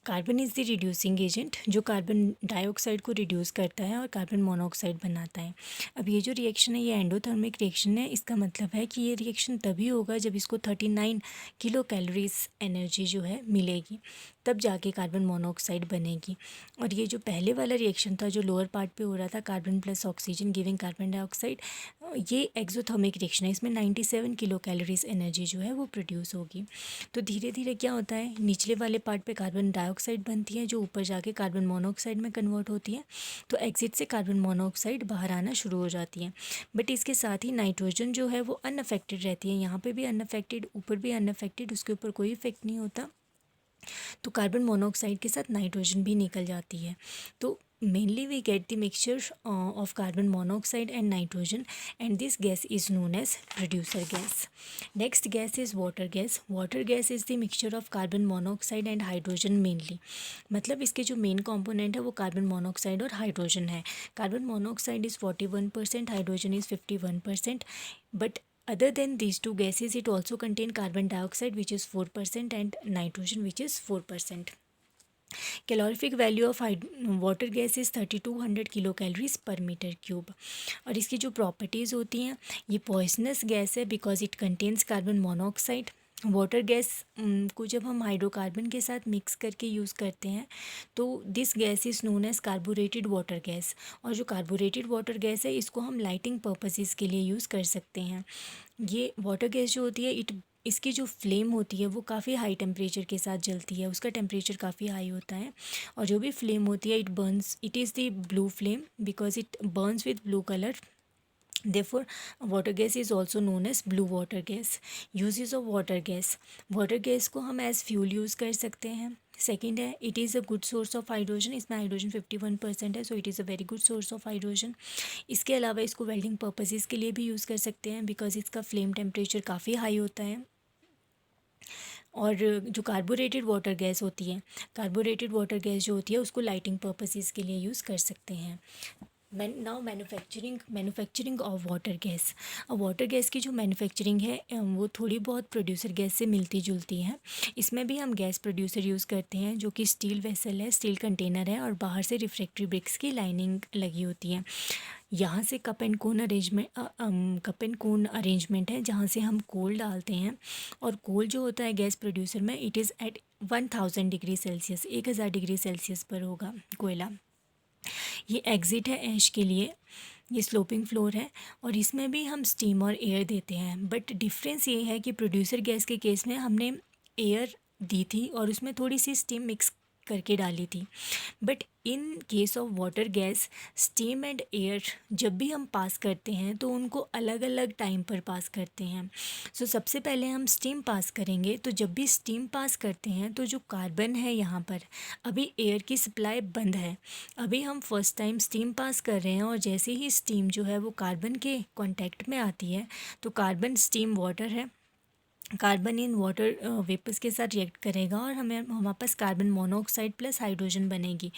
Carbon is the reducing agent, जो carbon dioxide को reduce करता है और कार्बन मोनोऑक्साइड बनाता है। अब ये जो रिएक्शन है ये एंडोथर्मिक रिएक्शन है। इसका मतलब है कि ये रिएक्शन तभी होगा जब इसको 39 किलो कैलोरीज एनर्जी जो है मिलेगी, तब जाके कार्बन मोनोऑक्साइड बनेगी। और ये जो पहले वाला रिएक्शन था जो लोअर पार्ट पे हो रहा था, carbon plus oxygen giving carbon dioxide, ये एक्सोथर्मिक रिएक्शन है। इसमें 97 किलो कैलोरीज एनर्जी जो है वो प्रोड्यूस होगी। तो धीरे धीरे क्या होता है, निचले वाले पार्ट पे कार्बन डाइऑक्साइड बनती है जो ऊपर जाके कार्बन मोनोऑक्साइड में कन्वर्ट होती है। तो एग्जिट से कार्बन मोनोऑक्साइड बाहर आना शुरू हो जाती है। बट इसके साथ ही नाइट्रोजन जो है वो अनअफेक्टेड रहती है। यहाँ पे भी अनअफेक्टेड, ऊपर भी अनअफेक्टेड, उसके ऊपर कोई इफेक्ट नहीं होता। तो कार्बन मोनोऑक्साइड के साथ नाइट्रोजन भी निकल जाती है। तो mainly we get the mixture of carbon monoxide and nitrogen, and this gas is known as producer gas. Next gas is water gas. Water gas is the mixture of carbon monoxide and hydrogen mainly. मतलब इसके जो main component है वो carbon monoxide और hydrogen है। Carbon monoxide is 41%, hydrogen is 51%, but other than these two gases, it also contain carbon dioxide which is 4% and nitrogen which is 4%. Calorific value of water gas is 3200 kilocalories per metre cube. और इसकी जो properties होती हैं, ये poisonous gas है because it contains carbon monoxide. Water gas को जब हम हाइड्रोकार्बन के साथ मिक्स करके यूज़ करते हैं तो this gas is known as carburetted water gas. और जो कार्बोरेटेड वाटर गैस है इसको हम लाइटिंग पर्पसेस के लिए यूज़ कर सकते हैं। ये वाटर गैस जो होती है इसकी जो फ्लेम होती है वो काफ़ी हाई टेम्परेचर के साथ जलती है, उसका टेम्परेचर काफ़ी हाई होता है। और जो भी फ्लेम होती है it is the blue flame because it Burns with blue colour. Therefore, water gas is also known as blue water gas. Uses of water gas. Water gas को हम एज फ्यूल यूज़ कर सकते हैं। Second है, it is a good source of hydrogen. इसमें hydrogen 51% है, so it is a very good source of hydrogen. इसके अलावा इसको वेल्डिंग पर्पसेस के लिए भी यूज़ कर सकते हैं बिकॉज इसका फ्लेम टेम्परेचर काफ़ी हाई होता है। और जो कार्बोरेटेड वाटर गैस होती है, कार्बोरेटेड वाटर गैस जो होती है उसको लाइटिंग पर्पसेस के लिए यूज़ कर सकते हैं। Now manufacturing of water gas. अब वाटर गैस की जो मैन्युफैक्चरिंग है वो थोड़ी बहुत प्रोड्यूसर गैस से मिलती जुलती है। इसमें भी हम गैस प्रोड्यूसर यूज़ करते हैं जो कि स्टील वेसल है, स्टील कंटेनर है और बाहर से रिफ्रैक्टरी ब्रिक्स की लाइनिंग लगी होती है। यहाँ से कप एंड कोन अरेंजमेंट है जहाँ से हम कोल डालते हैं। और कोल जो होता है गैस प्रोड्यूसर में it is at 1000 degree Celsius, 1000 degree Celsius पर होगा कोयला। ये एग्ज़िट है ऐश के लिए, ये स्लोपिंग फ्लोर है और इसमें भी हम स्टीम और एयर देते हैं। बट डिफरेंस ये है कि प्रोड्यूसर गैस के केस में हमने एयर दी थी और उसमें थोड़ी सी स्टीम मिक्स करके डाली थी। But in case of water gas, steam and air जब भी हम पास करते हैं तो उनको अलग अलग टाइम पर पास करते हैं। सो सबसे पहले हम स्टीम पास करेंगे, तो जब भी स्टीम पास करते हैं तो जो कार्बन है यहाँ पर, अभी एयर की सप्लाई बंद है, अभी हम फर्स्ट टाइम स्टीम पास कर रहे हैं और जैसे ही स्टीम जो है वो कार्बन के कांटेक्ट में आती है तो कार्बन स्टीम वाटर है, कार्बन इन वाटर वेपर्स के साथ रिएक्ट करेगा और हमारे पास कार्बन मोनोऑक्साइड प्लस हाइड्रोजन बनेगी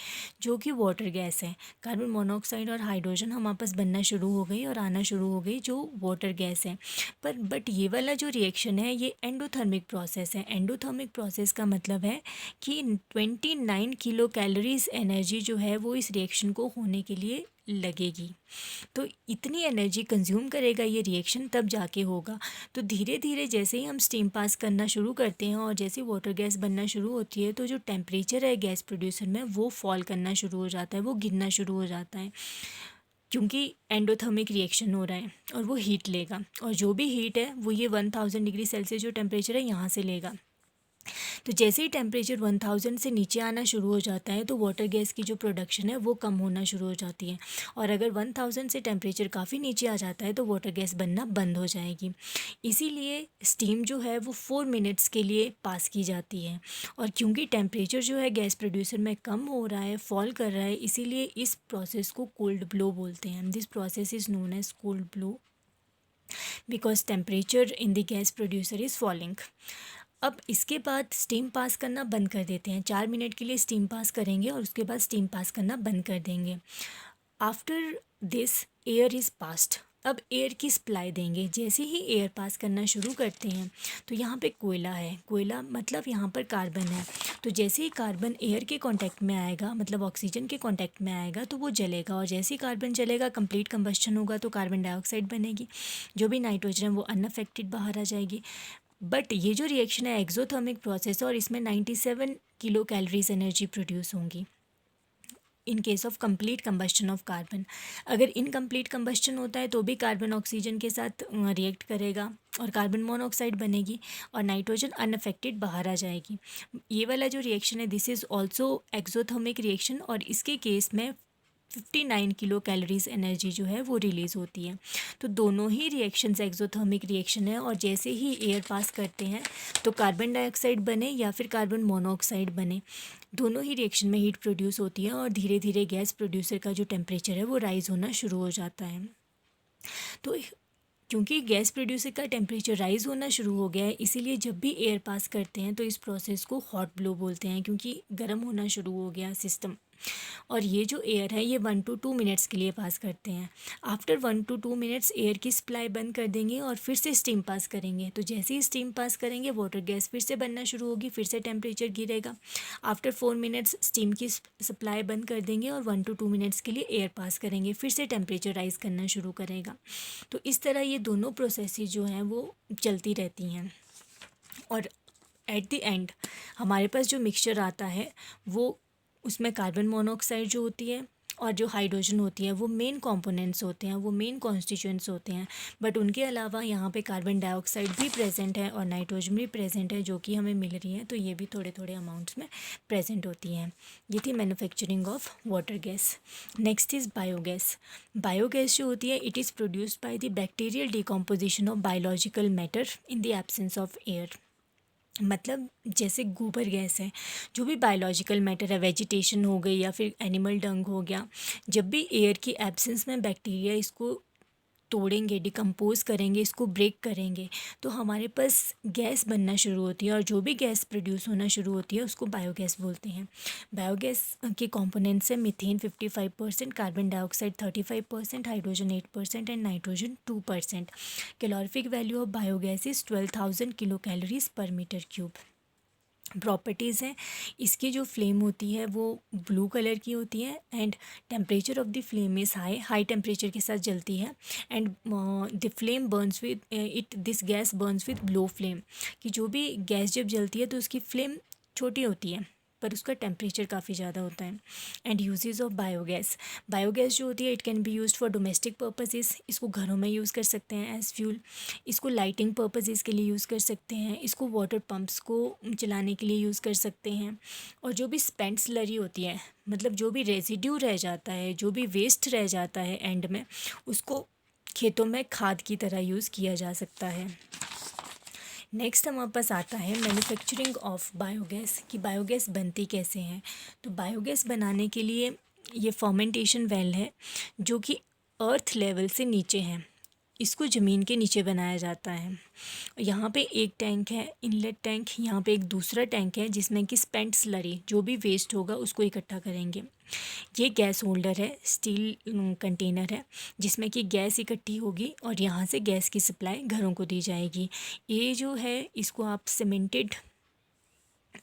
जो कि वाटर गैस है। कार्बन मोनोऑक्साइड और हाइड्रोजन हमारे पास बनना शुरू हो गई और आना शुरू हो गई जो वाटर गैस है। बट ये वाला जो रिएक्शन है ये एंडोथर्मिक प्रोसेस है। एंडोथर्मिक प्रोसेस का मतलब है कि 29 किलो कैलोरीज एनर्जी जो है वो इस रिएक्शन को होने के लिए लगेगी। तो इतनी एनर्जी कंज्यूम करेगा ये रिएक्शन, तब जाके होगा। तो धीरे धीरे जैसे ही हम स्टीम पास करना शुरू करते हैं और जैसे वाटर गैस बनना शुरू होती है तो जो टेम्परेचर है गैस प्रोड्यूसर में वो फॉल करना शुरू हो जाता है, वो गिरना शुरू हो जाता है क्योंकि एंडोथर्मिक रिएक्शन हो रहा है और वो हीट लेगा। और जो भी हीट है वो ये 1000 डिग्री सेल्सियस जो टेम्परेचर है यहाँ से लेगा। तो जैसे ही टेम्परेचर 1000 से नीचे आना शुरू हो जाता है तो वाटर गैस की जो प्रोडक्शन है वो कम होना शुरू हो जाती है। और अगर 1000 से टेम्परेचर काफ़ी नीचे आ जाता है तो वाटर गैस बनना बंद हो जाएगी। इसीलिए स्टीम जो है वो 4 मिनट्स के लिए पास की जाती है। और क्योंकि टेम्परेचर जो है गैस प्रोड्यूसर में कम हो रहा है, फॉल कर रहा है, इसीलिए इस प्रोसेस को कोल्ड ब्लो बोलते हैं। This process is known as cold blow because temperature in the gas producer is falling. अब इसके बाद स्टीम पास करना बंद कर देते हैं, 4 मिनट के लिए स्टीम पास करेंगे और उसके बाद स्टीम पास करना बंद कर देंगे। After this air is passed, अब एयर की सप्लाई देंगे। जैसे ही एयर पास करना शुरू करते हैं तो यहाँ पे कोयला है, कोयला मतलब यहाँ पर कार्बन है। तो जैसे ही कार्बन एयर के कांटेक्ट में आएगा, मतलब ऑक्सीजन के कांटेक्ट में आएगा, तो वो जलेगा, और जैसे ही कार्बन जलेगा कंप्लीट कंबस्शन होगा तो कार्बन डाइऑक्साइड बनेगी। जो भी नाइट्रोजन है वो अनअफेक्टेड बाहर आ जाएगी। बट ये जो रिएक्शन है एक्सोथर्मिक प्रोसेस, और इसमें 97 किलो कैलोरीज एनर्जी प्रोड्यूस होंगी in case of complete combustion of carbon. अगर इनकम्प्लीट कंबस्शन होता है तो भी कार्बन ऑक्सीजन के साथ रिएक्ट करेगा और कार्बन मोनोऑक्साइड बनेगी और नाइट्रोजन अनअफेक्टेड बाहर आ जाएगी। ये वाला जो रिएक्शन है this is also exothermic reaction, और इसके केस में 59 किलो कैलोरीज एनर्जी जो है वो रिलीज़ होती है। तो दोनों ही रिएक्शंस एक्सोथर्मिक रिएक्शन है, और जैसे ही एयर पास करते हैं तो कार्बन डाइऑक्साइड बने या फिर कार्बन मोनोऑक्साइड बने, दोनों ही रिएक्शन में हीट प्रोड्यूस होती है और धीरे धीरे गैस प्रोड्यूसर का जो टेम्परेचर है वो राइज़ होना शुरू हो जाता है। तो क्योंकि गैस प्रोड्यूसर का टेम्परेचर राइज़ होना शुरू हो गया है, इसीलिए जब भी एयर पास करते हैं तो इस प्रोसेस को हॉट ब्लो बोलते हैं, क्योंकि गर्म होना शुरू हो गया सिस्टम। और ये जो एयर है ये 1 to 2 मिनट्स के लिए पास करते हैं। आफ्टर 1 to 2 मिनट्स एयर की सप्लाई बंद कर देंगे और फिर से स्टीम पास करेंगे। तो जैसे ही स्टीम पास करेंगे वाटर गैस फिर से बनना शुरू होगी, फिर से टेम्परेचर गिरेगा। आफ्टर 4 मिनट्स स्टीम की सप्लाई बंद कर देंगे और 1 to 2 मिनट्स के लिए एयर पास करेंगे, फिर से टेम्परेचर राइज़ करना शुरू करेगा। तो इस तरह ये दोनों प्रोसेसेस जो हैं वो चलती रहती हैं, और एट द एंड हमारे पास जो मिक्सचर आता है वो, उसमें कार्बन मोनोऑक्साइड जो होती है और जो हाइड्रोजन होती है वो मेन कंपोनेंट्स होते हैं, वो मेन कॉन्स्टिट्यूएंट्स होते हैं। बट उनके अलावा यहाँ पे कार्बन डाइऑक्साइड भी प्रेजेंट है और नाइट्रोजन भी प्रेजेंट है, जो कि हमें मिल रही है। तो ये भी थोड़े थोड़े अमाउंट्स में प्रेजेंट होती हैं। ये थी manufacturing of water gas. Next is biogas. Biogas जो होती है it is produced by the bacterial decomposition of biological matter in the absence of air. मतलब जैसे गोबर गैस है, जो भी बायोलॉजिकल मैटर है, वेजिटेशन हो गई या फिर एनिमल डंग हो गया, जब भी एयर की एब्सेंस में बैक्टीरिया इसको तोड़ेंगे, डिकम्पोज करेंगे, इसको ब्रेक करेंगे, तो हमारे पास गैस बनना शुरू होती है, और जो भी गैस प्रोड्यूस होना शुरू होती है उसको बायोगैस बोलते हैं। बायोगैस के कंपोनेंट्स है methane 55%, carbon dioxide 35%, hydrogen 8% and nitrogen 2%। Calorific value of biogas is 12,000 kilocalories per metre cube. Properties हैं, इसकी जो फ्लेम होती है वो ब्लू कलर की होती है, and temperature of the flame is high, high temperature के साथ जलती है, and the flame Burns with this gas Burns with low flame, कि जो भी गैस जब जलती है तो उसकी फ्लेम छोटी होती है पर उसका टेम्परेचर काफ़ी ज़्यादा होता है। And uses of biogas. Biogas जो होती है it can be used for domestic purposes, इसको घरों में यूज़ कर सकते हैं एज फ्यूल, इसको लाइटिंग पर्पसेस के लिए यूज़ कर सकते हैं, इसको वाटर पंप्स को चलाने के लिए यूज़ कर सकते हैं। और जो भी स्पेंट स्लरी होती है, मतलब जो भी रेजिड्यू रह जाता है, जो भी वेस्ट रह जाता है एंड में, उसको खेतों में खाद की तरह यूज़ किया जा सकता है। नेक्स्ट हमारे पास आता है मैन्युफैक्चरिंग ऑफ बायोगैस, कि बायोगैस बनती कैसे हैं। तो बायोगैस बनाने के लिए ये फर्मेंटेशन वेल है जो कि अर्थ लेवल से नीचे है, इसको ज़मीन के नीचे बनाया जाता है। यहाँ पे एक टैंक है, इनलेट टैंक, यहाँ पे एक दूसरा टैंक है जिसमें कि स्पेंट स्लरी, जो भी वेस्ट होगा उसको इकट्ठा करेंगे। ये गैस होल्डर है, स्टील कंटेनर है जिसमें कि गैस इकट्ठी होगी और यहाँ से गैस की सप्लाई घरों को दी जाएगी। ये जो है इसको आप सीमेंटेड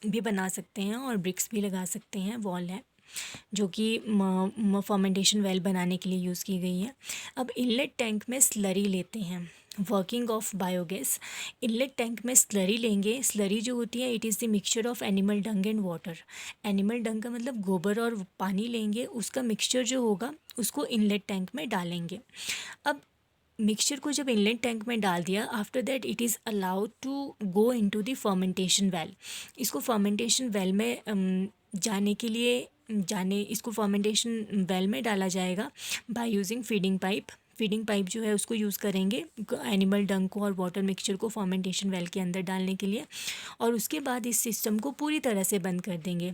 भी बना सकते हैं और ब्रिक्स भी लगा सकते हैं, वॉल है जो कि फर्मेंटेशन वेल बनाने के लिए यूज़ की गई है। अब इनलेट टैंक में स्लरी लेते हैं। Working of biogas. Inlet tank में स्लरी लेंगे। स्लरी जो होती है it is the mixture of animal Dang and water. Animal डंग का मतलब गोबर और पानी लेंगे, उसका मिक्सचर जो होगा उसको इनलेट टैंक में डालेंगे। अब मिक्सचर को जब इनलेट टैंक में डाल दिया, after that it is allowed to go into the fermentation well. इसको फर्मेंटेशन वेल में इसको फर्मेंटेशन वेल में डाला जाएगा by using feeding pipe. Feeding pipe जो है उसको यूज़ करेंगे एनिमल डंग को और वाटर मिक्सचर को फर्मेंटेशन वेल के अंदर डालने के लिए, और उसके बाद इस सिस्टम को पूरी तरह से बंद कर देंगे।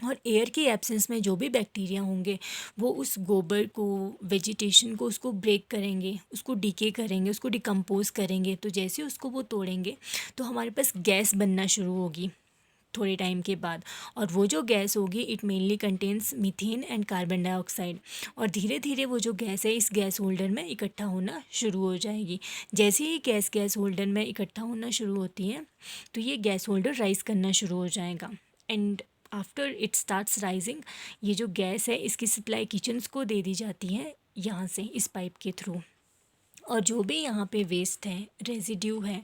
और एयर की एब्सेंस में जो भी बैक्टीरिया होंगे वो उस गोबर को, वेजिटेशन को, उसको ब्रेक करेंगे, उसको डीके करेंगे, उसको डिकम्पोज करेंगे। तो जैसे उसको वो तोड़ेंगे तो हमारे पास गैस बनना शुरू होगी। थोड़े टाइम के बाद, और वो जो गैस होगी it mainly contains methane and carbon dioxide, और धीरे धीरे वो जो गैस है इस गैस होल्डर में इकट्ठा होना शुरू हो जाएगी। जैसे ही गैस होल्डर में इकट्ठा होना शुरू होती है तो ये गैस होल्डर राइज करना शुरू हो जाएगा, and after it starts rising ये जो गैस है इसकी सप्लाई किचन्स को दे दी जाती है यहाँ से इस पाइप के थ्रू, और जो भी यहाँ पे वेस्ट है, रेजिड्यू है,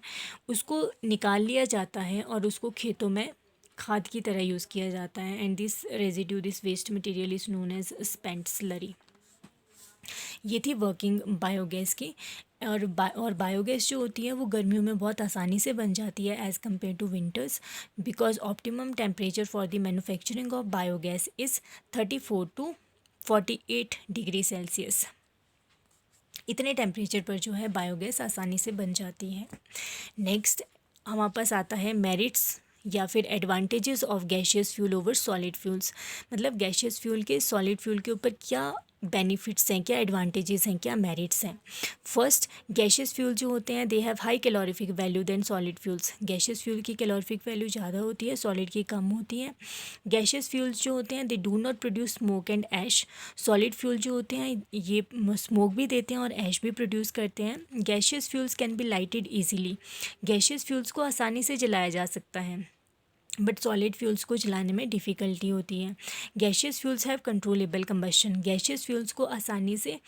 उसको निकाल लिया जाता है और उसको खेतों में खाद की तरह यूज़ किया जाता है, and this residue this waste material is known as spent slurry. ये थी वर्किंग बायोगैस की। और बायोगैस जो होती है वो गर्मियों में बहुत आसानी से बन जाती है as compare to winters, because optimum temperature for the manufacturing of biogas is 34 to 48 degree Celsius. इतने टेम्परेचर पर जो है बायोगैस आसानी से बन जाती है। नेक्स्ट हमारे पास आता है मेरिट्स या फिर advantages of gaseous fuel over solid fuels. मतलब गैशियस फ्यूल के सॉलिड फ्यूल के ऊपर क्या बेनिफिट्स हैं, क्या एडवांटेजेस हैं, क्या मेरिट्स हैं। फर्स्ट, गैशियस फ्यूल जो होते हैं they have high calorific value than solid fuels. Gaseous fuel की कैलोरीफिक वैल्यू ज़्यादा होती है, सॉलिड की कम होती है। गैशियस फ्यूल्स जो होते हैं they do not produce smoke and ash. Solid fuel जो होते हैं ये स्मोक भी देते हैं और ऐश भी प्रोड्यूस करते हैं। Gaseous fuels can B lighted easily. Gaseous fuels को आसानी से जलाया जा सकता है, बट सॉलिड फ्यूल्स को जलाने में डिफ़िकल्टी होती है। Gaseous fuels have controllable combustion. Gaseous fuels को आसानी से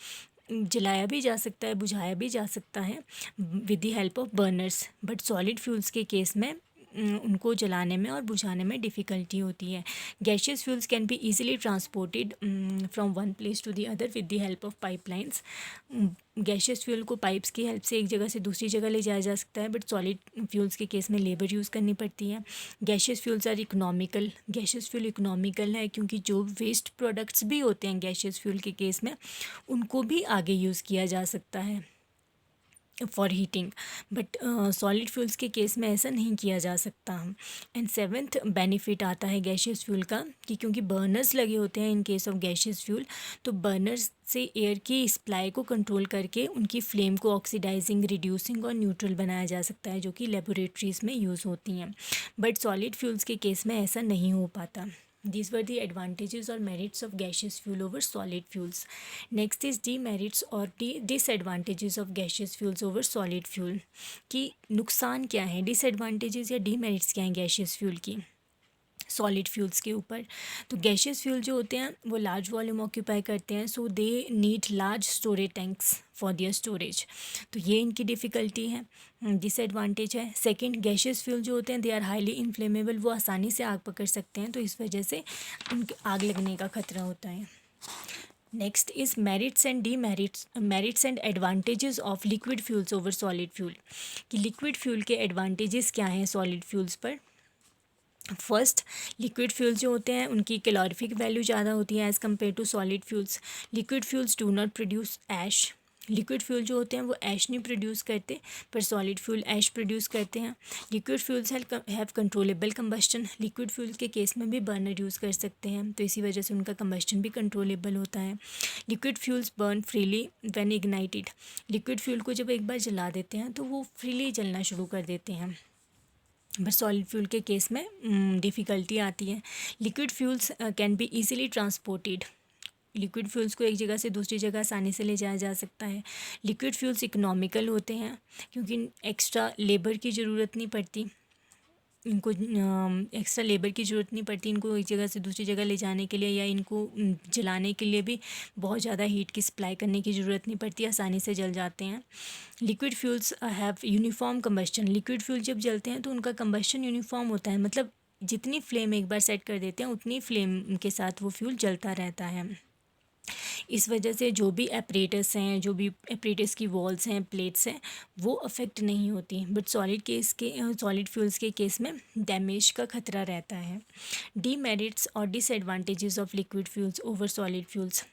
जलाया भी जा सकता है, बुझाया भी जा सकता है with the help of burners, but solid fuels के केस में उनको जलाने में और बुझाने में डिफ़िकल्टी होती है। Gaseous fuels can be easily transported from one place to the other with the help of pipelines. Gaseous fuel को पाइप्स की हेल्प से एक जगह से दूसरी जगह ले जाया जा सकता है, बट सॉलिड फ्यूल्स के केस में लेबर यूज़ करनी पड़ती है। Gaseous fuels are economical. Gaseous fuel economical है क्योंकि जो वेस्ट प्रोडक्ट्स भी होते हैं गैशियस फ्यूल के केस में उनको भी आगे यूज़ किया जा सकता है for heating, but solid fuels के केस में ऐसा नहीं किया जा सकता। एंड सेवेंथ बेनिफिट आता है गैशियस फ्यूल का कि क्योंकि बर्नर्स लगे होते हैं in case of gaseous fuel, तो बर्नर्स से एयर की सप्लाई को कंट्रोल करके उनकी फ्लेम को ऑक्सीडाइजिंग, रिड्यूसिंग और न्यूट्रल बनाया जा सकता है, जो कि लेबोरेटरीज़ में यूज़ होती हैं, बट सॉलिड फ्यूल्स के केस में ऐसा नहीं हो पाता। These were the advantages or merits of gaseous fuel over solid fuels. Next is demerits or disadvantages of gaseous fuels over solid fuel. कि नुकसान क्या है, डिसएडवांटेजेस या डीमेरिट्स क्या हैं गैशियस फ्यूल की सॉलिड फ्यूल्स के ऊपर। तो गैशियस फ्यूल जो होते हैं वो लार्ज वॉल्यूम ऑक्यूपाई करते हैं, so they need large storage tanks for their storage. तो ये इनकी डिफ़िकल्टी है, डिसएडवांटेज है। सेकंड, गैशियस फ्यूल जो होते हैं दे आर हाईली इन्फ्लेमेबल। वो आसानी से आग पकड़ सकते हैं, तो इस वजह से उनके आग लगने का खतरा होता है। Next is merits and demerits, merits and advantages of liquid fuels over solid fuel. कि लिक्विड फ्यूल के एडवांटेजेस क्या हैं सॉलिड फ्यूल्स पर। फर्स्ट, लिक्विड फ्यूल्स जो होते हैं उनकी कैलोरीफिक वैल्यू ज़्यादा होती है as compare to solid fuels. Liquid fuels do not produce ash. Liquid fuel जो होते हैं वो ऐश नहीं प्रोड्यूस करते, पर सॉलिड फ्यूल ऐश प्रोड्यूस करते हैं। Liquid fuels have controllable combustion. Liquid fuel के केस में भी बर्नर यूज़ कर सकते हैं, तो इसी वजह से उनका कंबस्टन भी कंट्रोलेबल होता है। Liquid fuels burn freely when ignited. Liquid fuel को जब एक बार जला देते हैं तो वो फ्रीली जलना शुरू कर देते हैं, बट सॉलिड फ्यूल के केस में डिफ़िकल्टी आती है। Liquid fuels can be easily transported. Liquid fuels को एक जगह से दूसरी जगह आसानी से ले जाया जा सकता है। लिक्विड फ्यूल्स इकोनॉमिकल होते हैं क्योंकि एक्स्ट्रा लेबर की ज़रूरत नहीं पड़ती, इनको एक्स्ट्रा लेबर की ज़रूरत नहीं पड़ती इनको एक जगह से दूसरी जगह ले जाने के लिए, या इनको जलाने के लिए भी बहुत ज़्यादा हीट की सप्लाई करने की ज़रूरत नहीं पड़ती, आसानी से जल जाते हैं। Liquid fuels have uniform combustion. Liquid fuel जब जलते हैं तो उनका कंबस्टन यूनिफॉर्म होता है, मतलब जितनी फ्लेम एक बार सेट कर देते हैं उतनी फ्लेम के साथ वो फ्यूल जलता रहता है। इस वजह से जो भी एपरेटस हैं, जो भी एपरेटस की वॉल्स हैं, प्लेट्स हैं, वो अफेक्ट नहीं होती, बट सॉलिड फ्यूल्स के केस में डैमेज का खतरा रहता है। डीमेरिट्स और disadvantages of liquid fuels over solid fuels.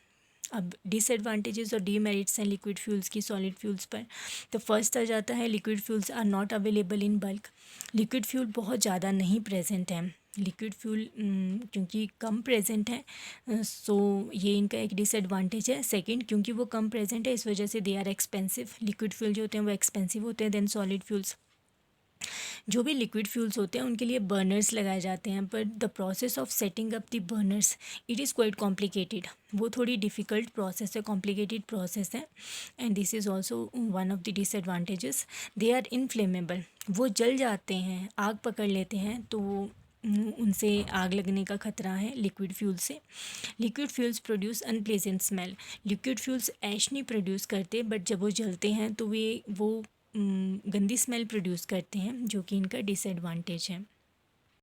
अब डिसएडवांटेजेस और डीमेरिट्स हैं लिक्विड फ्यूल्स की सॉलिड फ्यूल्स पर। तो फर्स्ट आ जाता है liquid fuels are not available in bulk. Liquid fuel बहुत ज़्यादा नहीं प्रेजेंट है। लिक्विड फ्यूल क्योंकि कम प्रेजेंट है, सो ये इनका एक डिसएडवांटेज है। सेकंड, क्योंकि वो कम प्रेजेंट है इस वजह से they are expensive. Liquid fuel जो होते हैं वो एक्सपेंसिव होते हैं देन सॉलिड फ्यूल्स। जो भी लिक्विड फ्यूल्स होते हैं उनके लिए बर्नर्स लगाए जाते हैं, पर the process of setting up the burners it is quite complicated. वो थोड़ी डिफ़िकल्ट प्रोसेस है, कॉम्प्लिकेटेड प्रोसेस है, and this is also one of the disadvantages. They are inflammable, वो जल जाते हैं, आग पकड़ लेते हैं, तो उनसे आग लगने का खतरा है लिक्विड फ्यूल से। Liquid fuels produce unpleasant smell. Liquid fuels ash नहीं प्रोड्यूस करते, बट जब वो जलते हैं तो वो गंदी स्मेल प्रोड्यूस करते हैं, जो कि इनका डिसएडवांटेज है।